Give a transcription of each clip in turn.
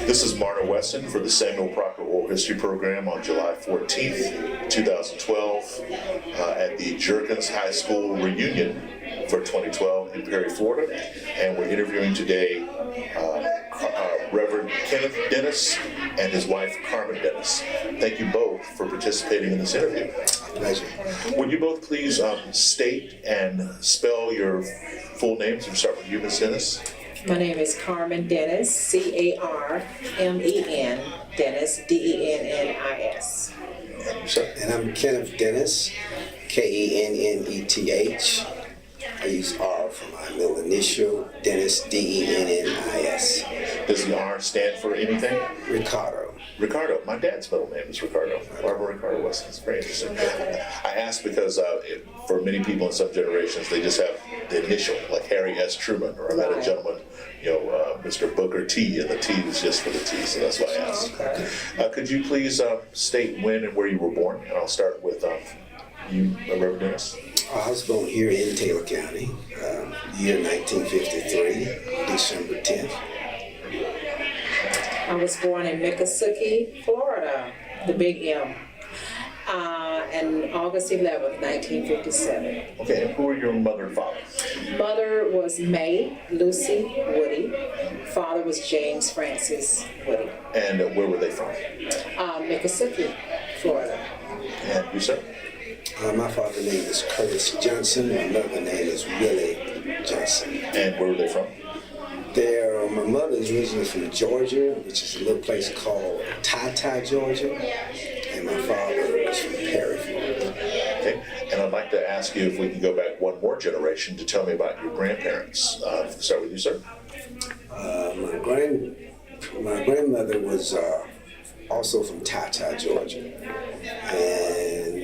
This is Marna Weston for the Samuel Proctor Oral History Program on July 14th, 2012 at the Jerkins High School reunion for 2012 in Perry, Florida. And we're interviewing today Reverend Kenneth Dennis and his wife Carmen Dennis. Thank you both for participating in this interview. Pleasure. Would you both please state and spell your full names? We'll start with you, Ms. Dennis. My name is Carmen Dennis, C-A-R-M-E-N, Dennis, D-E-N-N-I-S. And you, sir? And I'm Kenneth Dennis, K-E-N-N-E-T-H. I use R for my middle initial, Dennis, D-E-N-N-I-S. Does the R stand for anything? Ricardo. Ricardo. My dad's middle name is Ricardo. Barbara Ricardo Weston. It's very interesting. I asked because for many people in some generations, they just have the initial, like Harry S. Truman, or I met a gentleman, Mr. Booker T, and the T was just for the T, so that's why I asked. Okay. Could you please state when and where you were born? And I'll start with you, Reverend Dennis. I was born here in Taylor County, year 1953, December 10th. I was born in Miccosukee, Florida, the Big M, on August 11th, 1957. Okay, and who are your mother and father? Mother was May Lucy Woody. Father was James Francis Woody. And where were they from? Miccosukee, Florida. And you, sir? My father's name is Curtis Johnson. My mother's name is Willie Johnson. And where were they from? My mother is originally from Georgia, which is a little place called Tata, Georgia. And my father was from Perry, Florida. Okay, and I'd like to ask you if we can go back one more generation to tell me about your grandparents. Start with you, sir. My grandmother was also from Tata, Georgia. And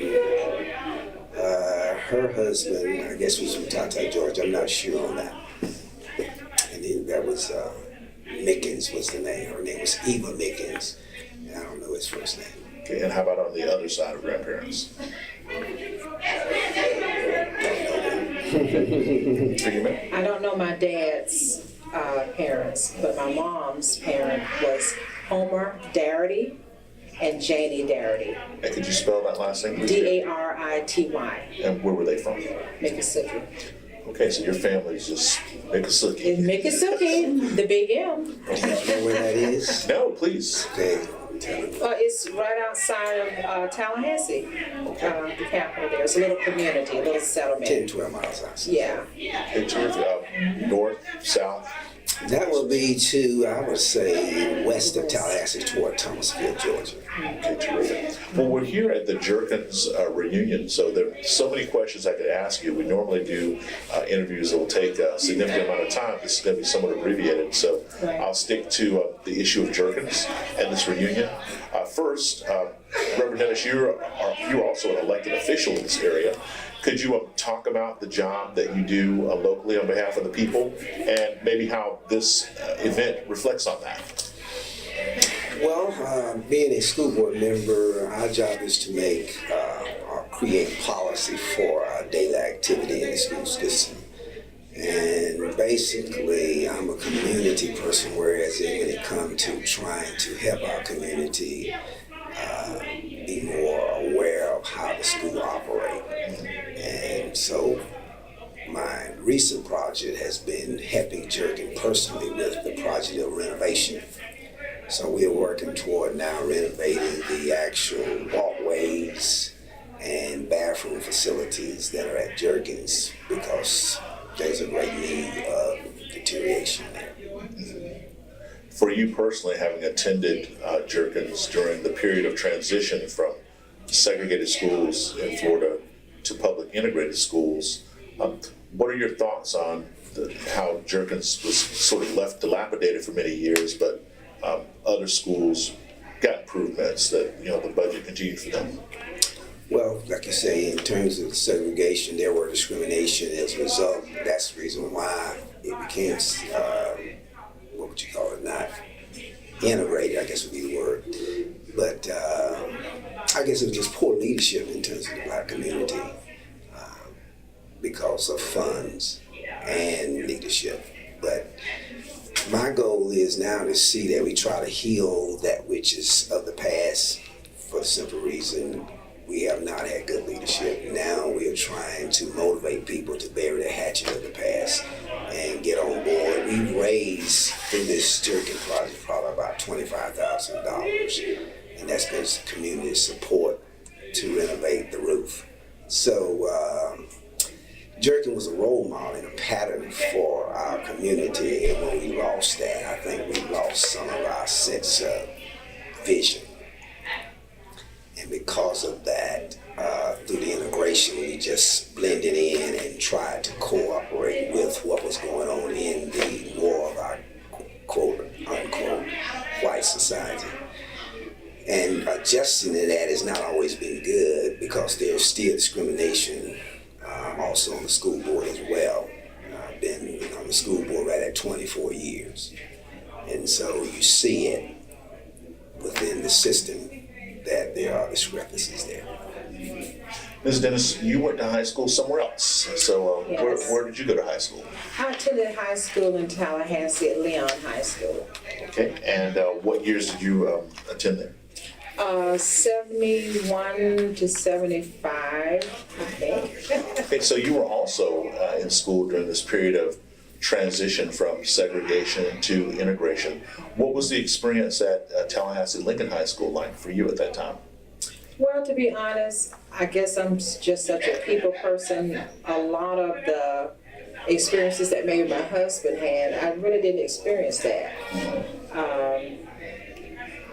her husband, I guess, was from Tata, Georgia. I'm not sure on that. And then that was Mickens was the name. Her name was Eva Mickens. And I don't know his first name. Okay, and how about on the other side of grandparents? I don't know my dad's parents, but my mom's parent was Homer Darity and Janie Darity. And could you spell that last name, please? D-A-R-I-T-Y. And where were they from? Miccosukee. Okay, so your family is just Miccosukee. In Miccosukee, the Big M. Do you know where that is? No, please. Okay, tell me. It's right outside of Tallahassee, the capital there. It's a little community, a little settlement. 10, 12 miles outside. Yeah. Okay, terrific. North, south? That would be to, I would say, west of Tallahassee toward Thomasville, Georgia. Okay, terrific. Well, we're here at the Jerkins reunion, so there are so many questions I could ask you. We normally do interviews that will take a significant amount of time. This is going to be somewhat abbreviated, so I'll stick to the issue of Jerkins and this reunion. First, Reverend Dennis, you're also an elected official in this area. Could you talk about the job that you do locally on behalf of the people, and maybe how this event reflects on that? Well, being a school board member, our job is to make or create policy for our daily activity in the school system. And basically, I'm a community person, whereas when it comes to trying to help our community be more aware of how the school operates. And so my recent project has been helping Jerkin personally with the project of renovation. So we are working toward now renovating the actual walkways and bathroom facilities that are at Jerkins because there's a great need of deterioration there. For you personally, having attended Jerkins during the period of transition from segregated schools in Florida to public integrated schools, what are your thoughts on how Jerkins was sort of left dilapidated for many years, but other schools got improvements that the budget continued for them? Well, like you say, in terms of segregation, there were discrimination as a result. That's the reason why it became, what would you call it, not integrated, I guess would be the word. But I guess it was just poor leadership in terms of the black community because of funds and leadership. But My goal is now to see that we try to heal that which is of the past, for the simple reason we have not had good leadership. Now we are trying to motivate people to bury the hatchet of the past and get on board. We've raised through this jerkin project probably about $25,000, and that's been community support to renovate the roof. So jerkin was a role model and a pattern for our community, and when we lost that, I think we lost some of our sense of vision. And because of that, through the integration, we just blended in and tried to cooperate with what was going on in the more of our quote unquote white society. And adjusting to that has not always been good, because there's still discrimination also on the school board as well. I've been on the school board right at 24 years. And so you see it within the system that there are discrepancies there. Ms. Dennis, you went to high school somewhere else. So Yes. where did you go to high school? I attended high school in Tallahassee at Leon High School. Okay, and what years did you attend there? 71 to 75, I think. Okay, so you were also in school during this period of transition from segregation to integration. What was the experience at Tallahassee Lincoln High School like for you at that time? Well, to be honest, I guess I'm just such a people person. A lot of the experiences that maybe my husband had, I really didn't experience that.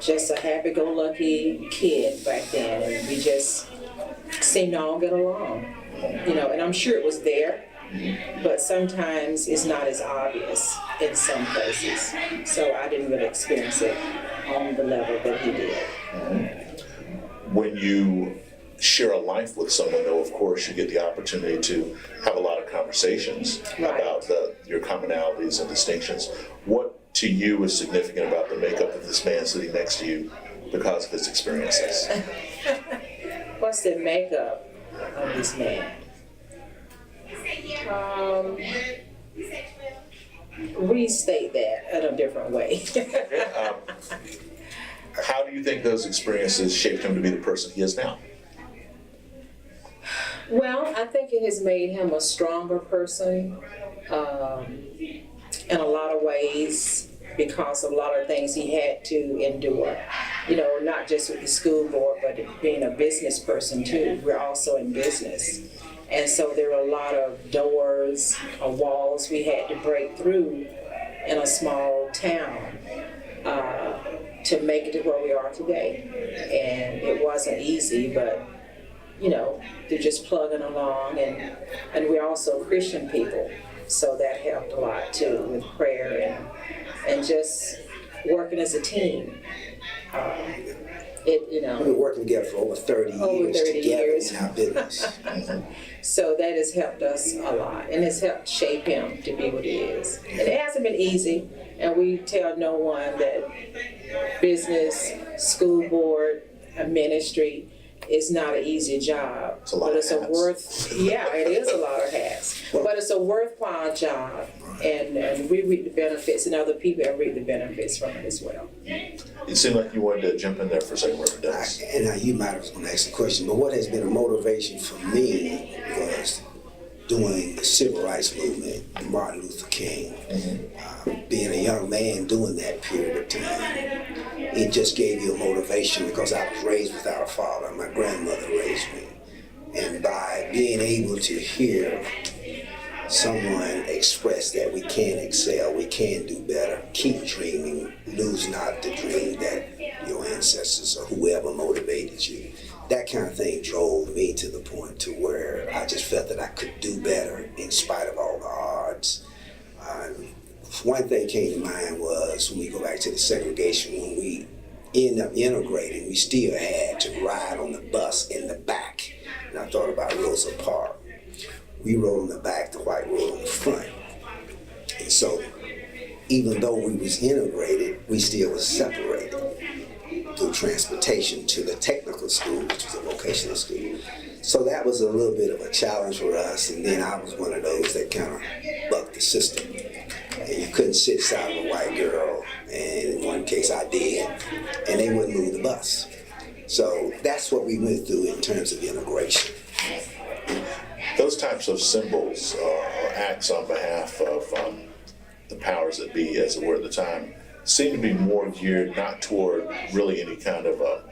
Just a happy-go-lucky kid back then, and we just seemed to all get along, and I'm sure it was there, but sometimes it's not as obvious in some places. So I didn't really experience it on the level that he did. When you share a life with someone, though, of course, you get the opportunity to have a lot of conversations Right. about your commonalities and distinctions. What to you is significant about the makeup of this man sitting next to you because of his experiences? What's the makeup of this man? Restate that in a different way. How do you think those experiences shaped him to be the person he is now? Well, I think it has made him a stronger person in a lot of ways, because of a lot of things he had to endure. Not just with the school board, but being a business person too. We're also in business. And so there were a lot of doors or walls we had to break through in a small town to make it to where we are today. And it wasn't easy, but they're just plugging along, and we're also Christian people, so that helped a lot too, with prayer and just working as a team. We've been working together for over 30 years together in our business. So that has helped us a lot, and it's helped shape him to be what he is. And it hasn't been easy, and we tell no one that business, school board, ministry is not an easy job. It's a lot but it's of hats. It is a lot of hats. But it's a worthwhile job, and we reap the benefits, and other people have reaped the benefits from it as well. It seemed like you wanted to jump in there for a second, Reverend Dennis. And you might have going to ask the question, but what has been a motivation for me was doing the civil rights movement, Martin Luther King. Being a young man doing that period of time, it just gave you a motivation, because I was raised without a father. My grandmother raised me. And by being able to hear someone express that we can excel, we can do better, keep dreaming, lose not the dream that your ancestors or whoever motivated you, that kind of thing drove me to the point to where I just felt that I could do better in spite of all the odds. One thing came to mind was when we go back to the segregation, when we ended up integrating, we still had to ride on the bus in the back. And I thought about Rosa Parks. We rode on the back, the white rode on the front. And so even though we was integrated, we still was separated through transportation to the technical school, which was a vocational school. So that was a little bit of a challenge for us. And then I was one of those that kind of bucked the system. And you couldn't sit side of a white one case I did, and they wouldn't move the bus. So that's what we went through in terms of integration. Those types of symbols or acts on behalf of the powers that be, as it were at the time, seem to be more geared not toward really any kind of a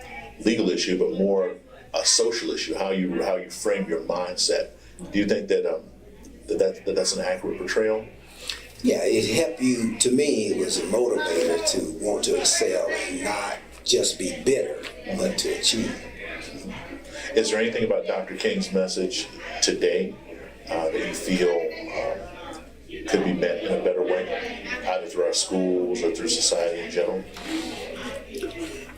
legal issue, but more a social issue, how you frame your mindset. Do you think that that's an accurate portrayal? Yeah, it helped you. To me, it was a motivator to want to excel and not just be bitter, but to achieve. Is there anything about Dr. King's message today that you feel could be met in a better way, either through our schools or through society in general?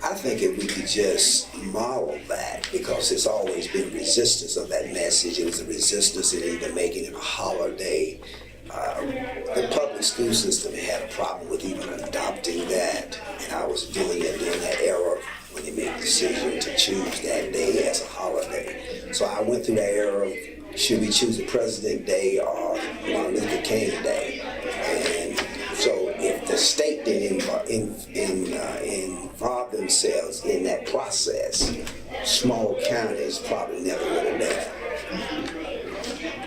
I think if we could just model that, because it's always been resistance of that message. It was a resistance in even making it a holiday. The public school system had a problem with even adopting that, and I was doing it during that era when they made the decision to choose that day as a holiday. So I went through that era of, should we choose a President Day or Martin Luther King Day? And so if the state didn't involve themselves in that process, small counties probably never would have done it.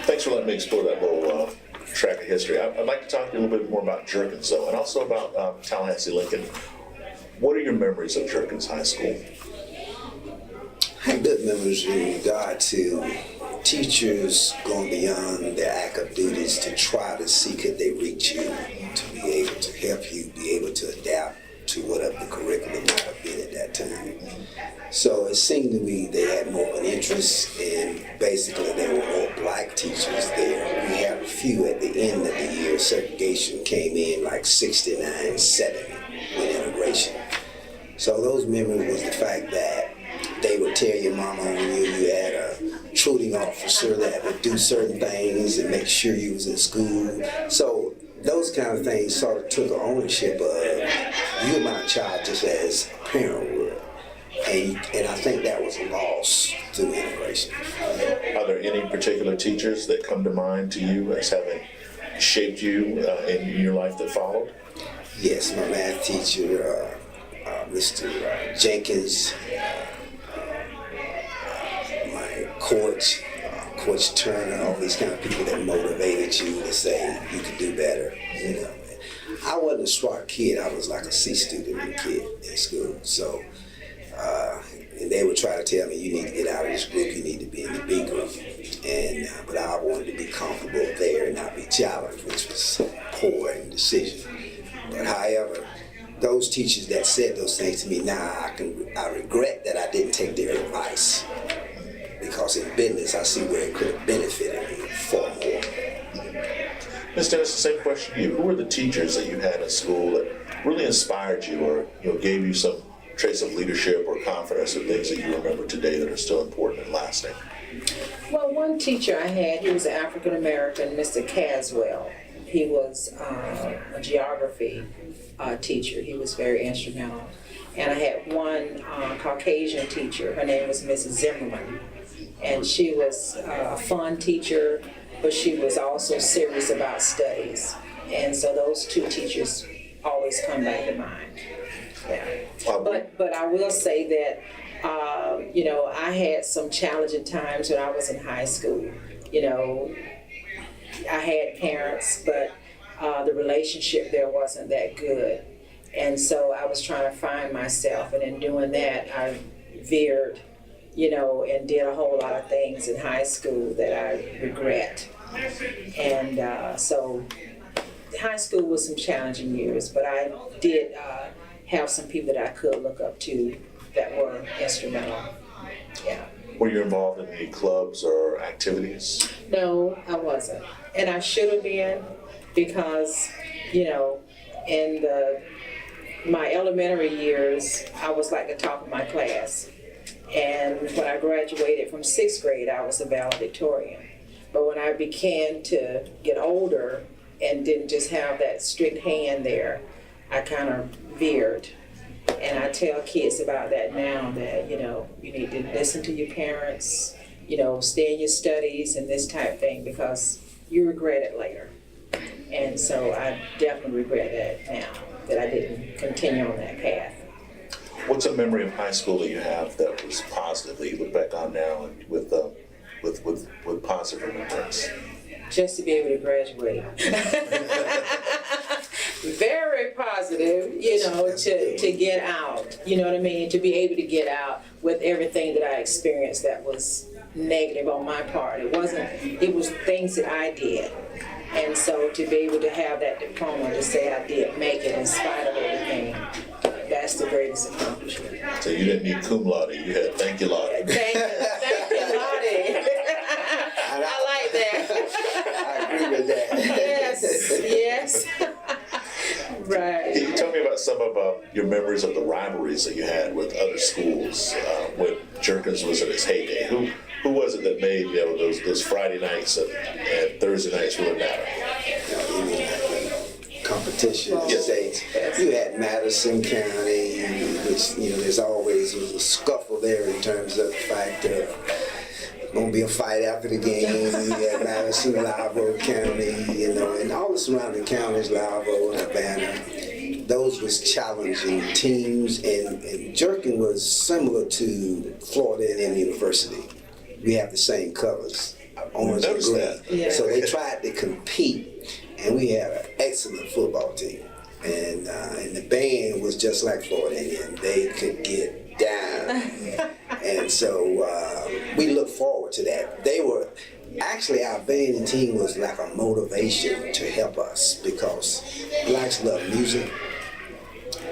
Thanks for letting me explore that little track of history. I'd like to talk to you a little bit more about Jerkins, though, and also about Tallahassee Lincoln. What are your memories of Jerkins High School? I have good memories in regard to teachers going beyond their active duties to try to see could they reach you, to be able to help you, be able to adapt to whatever the curriculum might have been at that time. So it seemed to me they had more of an interest, and basically there were more black teachers there. We had a few at the end of the year. Segregation came in like 69, 70 with integration. So those memories was the fact that they would tell your mama when you had a shooting officer that would do certain things and make sure you was in school. So those kind of things sort of took ownership of you're my child just as a parent would. And I think that was lost through integration. Are there any particular teachers that come to mind to you as having shaped you in your life that followed? Yes, my math teacher, Mr. Jenkins, my coach, Coach Turner, all these kind of people that motivated you to say you could do better. You know, I wasn't a smart kid. I was like a C student kid in school. So, and they would try to tell me, you need to get out of this group. You need to be in the B group. And but I wanted to be comfortable there and not be challenged, which was a poor decision. But however, those teachers that said those things to me, I regret that I didn't take their advice, because in business I see where it could have benefited me far more. Ms. Dennis, the same question to you. Who were the teachers that you had at school that really inspired you, or gave you some trace of leadership or confidence, or things that you remember today that are still important and lasting? Well, one teacher I had, he was African American, Mr. Caswell. He was a geography teacher. He was very instrumental. And I had one Caucasian teacher. Her name was Mrs. Zimmerman. And she was a fun teacher, but she was also serious about studies. And so those two teachers always come back to mind. Yeah. But I will say that, I had some challenging times when I was in high school. I had parents, but the relationship there wasn't that good. And so I was trying to find myself, and in doing that, I veered, and did a whole lot of things in high school that I regret. And so high school was some challenging years, but I did have some people that I could look up to that were instrumental. Yeah. Were you involved in any clubs or activities? No, I wasn't. And I should have been, because, in my elementary years, I was like the top of my class. And when I graduated from 6th grade, I was a valedictorian. But when I began to get older and didn't just have that strict hand there, I kind of veered. And I tell kids about that now, that, you need to listen to your parents, stay in your studies and this type of thing, because you regret it later. And so I definitely regret that now. that I didn't continue on that path. What's a memory of high school that you have that was positive that you look back on now and with positive remembrance? Just to be able to graduate. Very positive, to get out, you know what I mean? To be able to get out with everything that I experienced that was negative on my part. It was things that I did. And so to be able to have that diploma to say I did make it in spite of everything, that's the greatest accomplishment. So you didn't need cum laude, you had thank you laude. Thank you, Lottie. I like that. I agree with that. Yes. Right. Can you tell me about some of your memories of the rivalries that you had with other schools when Jerkins was in its heyday? Who was it that made those Friday nights and Thursday nights really matter? Competition Yes. states. You had Madison County, which there's always a scuffle there in terms of the fact of gonna be a fight after the game. You had Madison, Livo County, and all the surrounding counties, Livo and Havana. Those was challenging teams, and Jerkin was similar to Florida A&M University. We have the same colors, orange and green. That. Yeah. So they tried to compete, and we had an excellent football team. And the band was just like Florida A&M. They could get down. And so we look forward to that. Actually, our band and team was like a motivation to help us because blacks love music.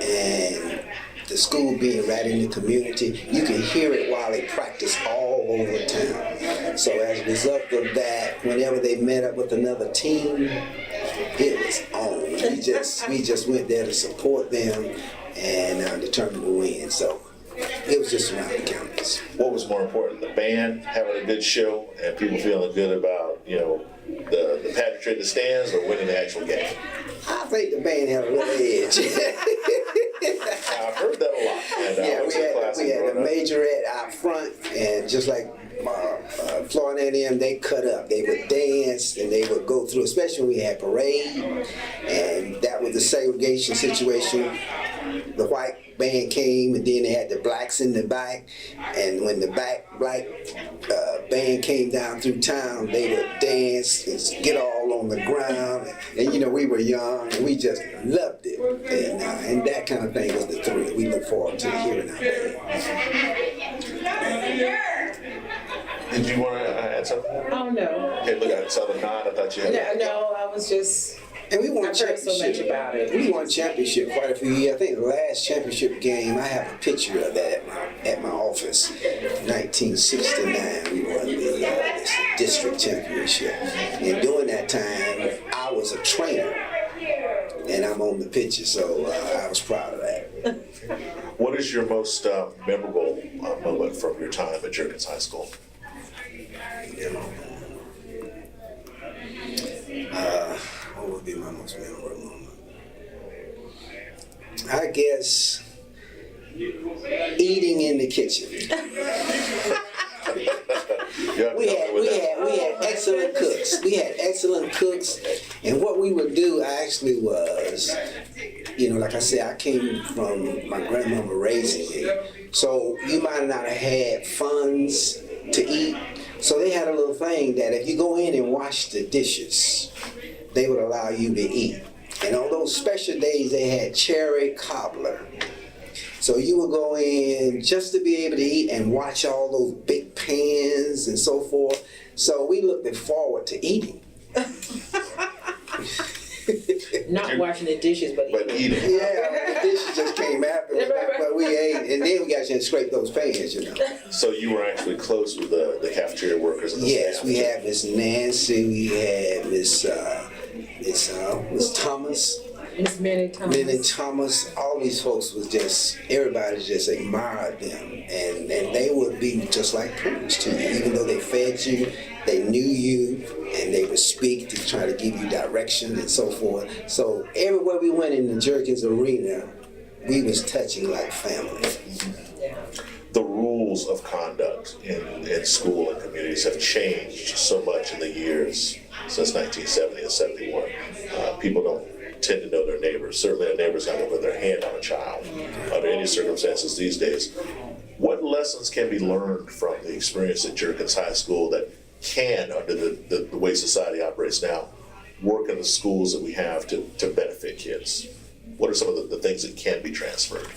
And the school being right in the community, you can hear it while they practice all over town. So as a result of that, whenever they met up with another team, it was on. We just went there to support them and determined to win. So it was just around the counties. What was more important, the band having a good show and people feeling good about the pageantry in the stands, or winning the actual game? I think the band had a little edge. I've heard that a lot. And Yeah, we had a growing up. majorette out front, and just like Florida A&M, they cut up. They would dance, and they would go through, especially when we had parade, and that was the segregation situation. The white band came, and then they had the blacks in the back, and when the black band came down through town, they would dance and get all on the ground, and we were young, and we just loved it, and that kind of thing was the thrill. We look forward to hearing our band. Did you want to add something? Oh, no. Okay, look, I saw the nod. I thought you had. No, I was just... And we won I've heard so much about it. We won championship quite a few years. I think the last championship game, I have a picture of that at my office. 1969, we won the district championship. And during that time, I was a trainer, and I'm on the picture, so I was proud of that. What is your most memorable moment from your time at Jerkins High School? What would be my most memorable moment? I guess eating in the kitchen. We had excellent cooks. We had excellent cooks, and what we would do actually was, like I said, I came from my grandmama raising me, so you might not have had funds to eat. So they had a little thing that if you go in and wash the dishes, they would allow you to eat. And on those special days, they had cherry cobbler. So you would go in just to be able to eat and watch all those big pans and so forth. So we looked forward to eating. Not washing the dishes, but eating. Yeah, the dishes just came after, but we ate, and then we got to scrape those pans, So you were actually close with the cafeteria workers and the Yes, staff? we had Miss Nancy, we had Miss Thomas. Miss Minnie Thomas. All these folks everybody just admired them, and they would be just like parents to you, even though they fed you, they knew you, and they would speak to try to give you direction and so forth. So everywhere we went in the Jerkins arena, we was touching like family. The rules of conduct in school and communities have changed so much in the years since 1970 and 71. People don't tend to know their neighbors. Certainly a neighbor's not going to put their hand on a child under any circumstances these days. What lessons can be learned from the experience at Jerkins High School that can, under the way society operates now, work in the schools that we have to benefit kids? What are some of the things that can be transferred?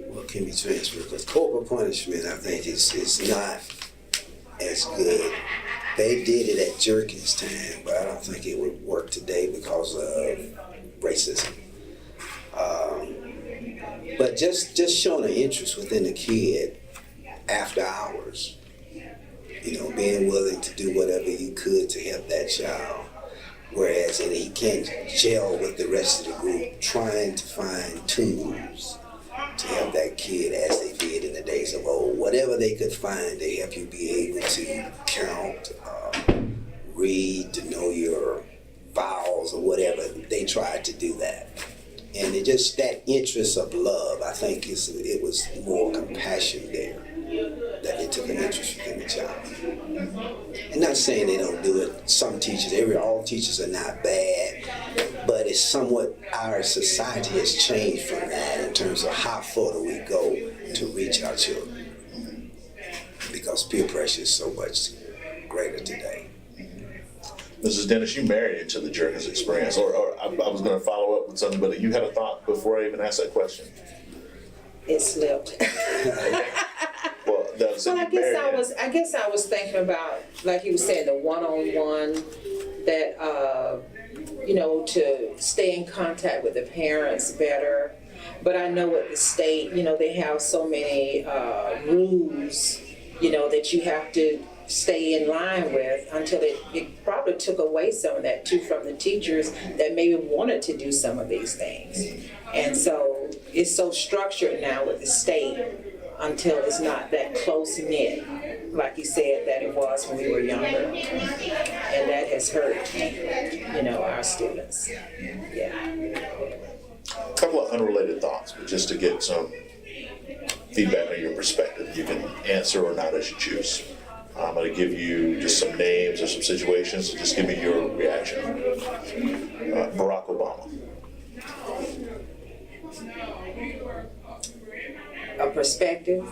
What can be transferred? Because corporal punishment, I think, is not as good. They did it at Jerkins' time, but I don't think it would work today because of racism. But just showing an interest within the kid after hours, being willing to do whatever you could to help that child. Whereas he can't gel with the rest of the group, trying to find tools to help that kid as they did in the days of old. Whatever they could find to help you be able to count, read, to know your vowels or whatever. They tried to do that. And it just, that interest of love, I think it was more compassion there, that they took an interest within the child. And not saying they don't do it. Some teachers, all teachers are not bad, but it's somewhat, our society has changed from that in terms of how far do we go to reach our children, because peer pressure is so much greater today. Mrs. Dennis, you married into the Jerkins experience, or I was going to follow up with something, but you had a thought before I even asked that question. It slipped. Well, I guess I was thinking about, like you were saying, the one-on-one that to stay in contact with the parents better. But I know at the state, they have so many rules, that you have to stay in line with, until it probably took away some of that too from the teachers that maybe wanted to do some of these things. And so it's so structured now with the state until it's not that close-knit, like you said, that it was when we were younger. And that has hurt, our students. Yeah. A couple of unrelated thoughts, but just to get some feedback on your perspective. You can answer or not as you choose. I'm going to give you just some names or some situations, so just give me your reaction. Barack Obama. A perspective.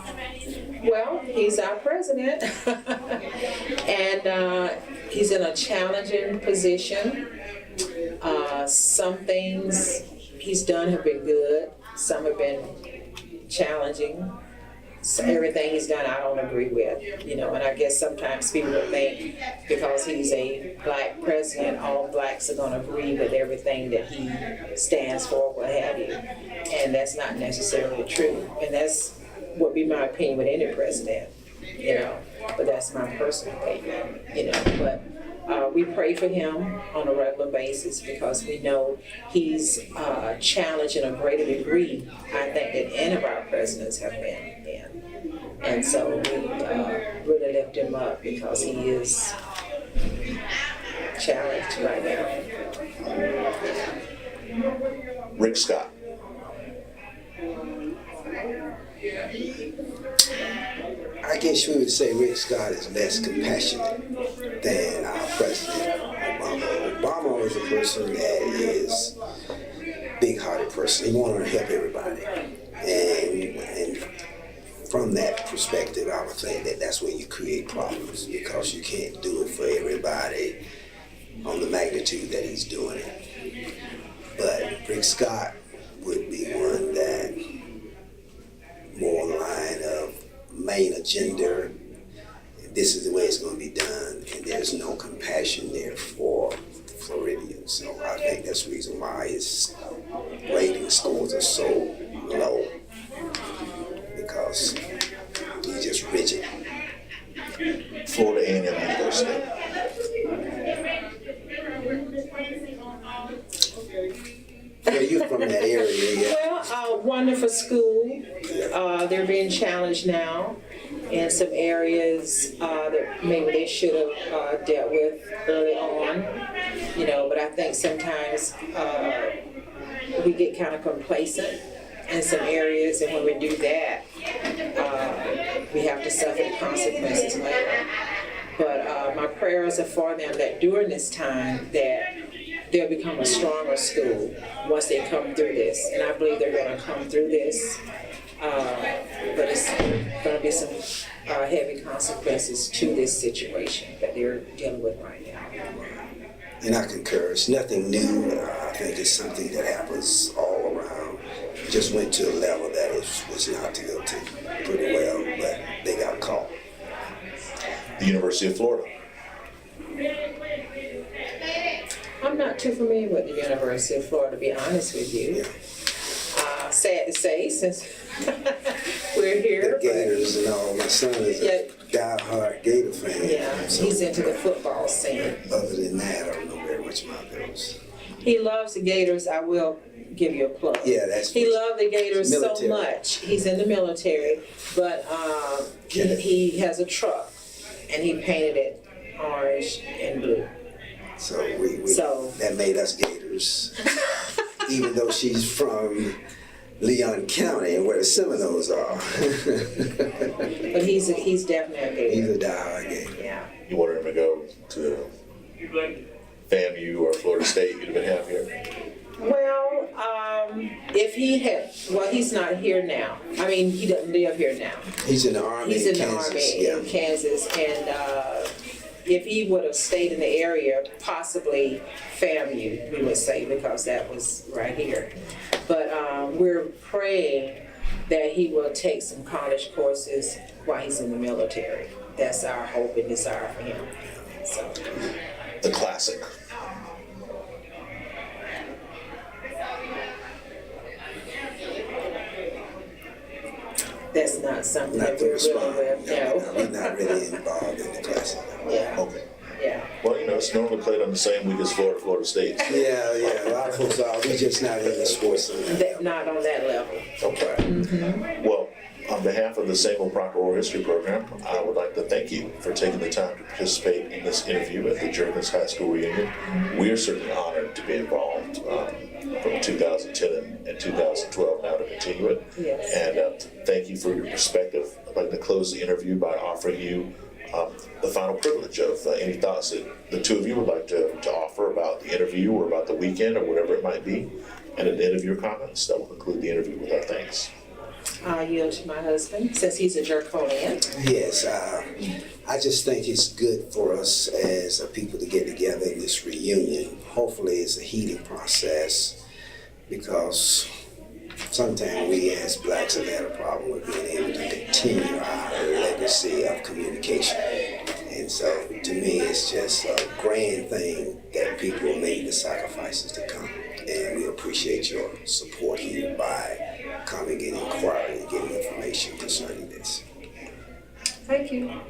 Well, he's our president, and he's in a challenging position. Some things he's done have been good, some have been challenging. So everything he's done I don't agree with, and I guess sometimes people would think because he's a black president, all blacks are going to agree with everything that he stands for, what have you, and that's not necessarily true, and that's would be my opinion with any president, but that's my personal opinion, but we pray for him on a regular basis because we know he's challenged in a greater degree, I think, than any of our presidents have been in. And so we really lift him up because he is challenged right now. Rick Scott. I guess we would say Rick Scott is less compassionate than our president, Obama. Obama is a person that is a big-hearted person. He wanted to help everybody. And from that perspective, I would think that that's where you create problems, because you can't do it for everybody on the magnitude that he's doing it. But Rick Scott would be one that more on the line of main agenda, this is the way it's going to be done, and there's no compassion there for Floridians. So I think that's the reason why his rating scores are so low, because he's just rigid. Florida A&M University. Yeah, you're from that area, yeah. Well, wonderful school. They're being challenged now in some areas that maybe they should have dealt with early on, but I think sometimes we get kind of complacent in some areas, and when we do that, we have to suffer the consequences later. But my prayers are for them that during this time that they'll become a stronger school once they come through this. And I believe they're going to come through this. But it's going to be some heavy consequences to this situation that they're dealing with right now. And I concur. It's nothing new. I think it's something that happens all around. Just went to a level that it was not to go to pretty well, but they got caught. The University of Florida. I'm not too familiar with the University of Florida, to be honest with you. Yeah. Sad to say, since we're here. The Gators and all. My son is a die-hard Gator fan. Yeah, so, he's into the football scene. Other than that, I don't know very much about those. He loves the Gators. I will give you a plug. Yeah, that's He loved the Gators so military. much. He's in the military, but he has a truck, and he painted it orange and blue. So that made us Gators. Even though she's from Leon County and where the Seminoles are. But he's definitely a Gator. He's a die-hard Gator. Yeah. You wanted him to go to FAMU or Florida State, you'd have been happier? Well, if he had, well, he's not here now. I mean, he doesn't live here now. He's in the Army He's in in Kansas. the Army in Kansas, and if he would have stayed in the area, possibly FAMU, we would say, because that was right here. But we're praying that he will take some college courses while he's in the military. That's our hope and desire for him. So. The classic. That's not something Not that to we're respond. really with. No. We're not really involved in the classic. Yeah. Okay. Yeah. Well, it's normally played on the same week as Florida State. So. Yeah. A lot of folks are. We're just not in the sports. Not on that level. Okay. Mm-hmm. Well, on behalf of the St. Proctor Oral History Program, I would like to thank you for taking the time to participate in this interview at the Jerkins High School reunion. We are certainly honored to be involved from 2010 and 2012 now to continue it. Yes. And thank you for your perspective. I'd like to close the interview by offering you the final privilege of any thoughts that the two of you would like to offer about the interview or about the weekend or whatever it might be. And at the end of your comments, that will conclude the interview with our thanks. I'll yield to my husband, since he's a Jerkonian. Yes, I just think it's good for us as a people to get together in this reunion. Hopefully it's a healing process, because sometimes we as blacks have had a problem with being able to continue our legacy of communication. And so to me, it's just a grand thing that people made the sacrifices to come. And we appreciate your support here by coming and inquiring and getting information concerning this. Thank you.